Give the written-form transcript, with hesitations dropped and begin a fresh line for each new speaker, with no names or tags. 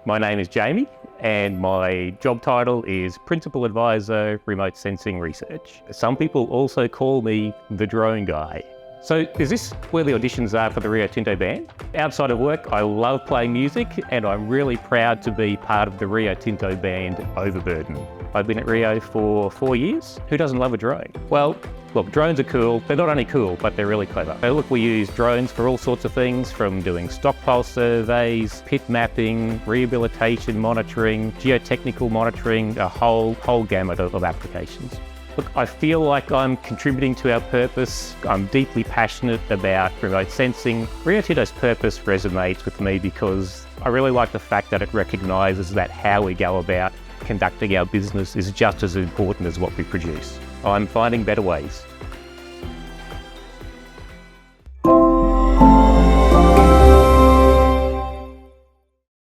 My name is Jamie and my job title is Principal Advisor, Remote Sensing Research. Some people also call me the drone guy. So is this where the auditions are for the Rio Tinto band? Outside of work, I love playing music and I'm really proud to be part of the Rio Tinto band Overburden. I've been at Rio for 4 years. Who doesn't love a drone? Well, look, drones are cool. They're not only cool, but they're really clever. So look, we use drones for all sorts of things, from doing stockpile surveys, pit mapping, rehabilitation monitoring, geotechnical monitoring, a whole gamut of applications. Look, I feel like I'm contributing to our purpose. I'm deeply passionate about remote sensing. Rio Tinto's purpose resonates with me because I really like the fact that it recognises that how we go about conducting our business is just as important as what we produce. I'm finding better ways.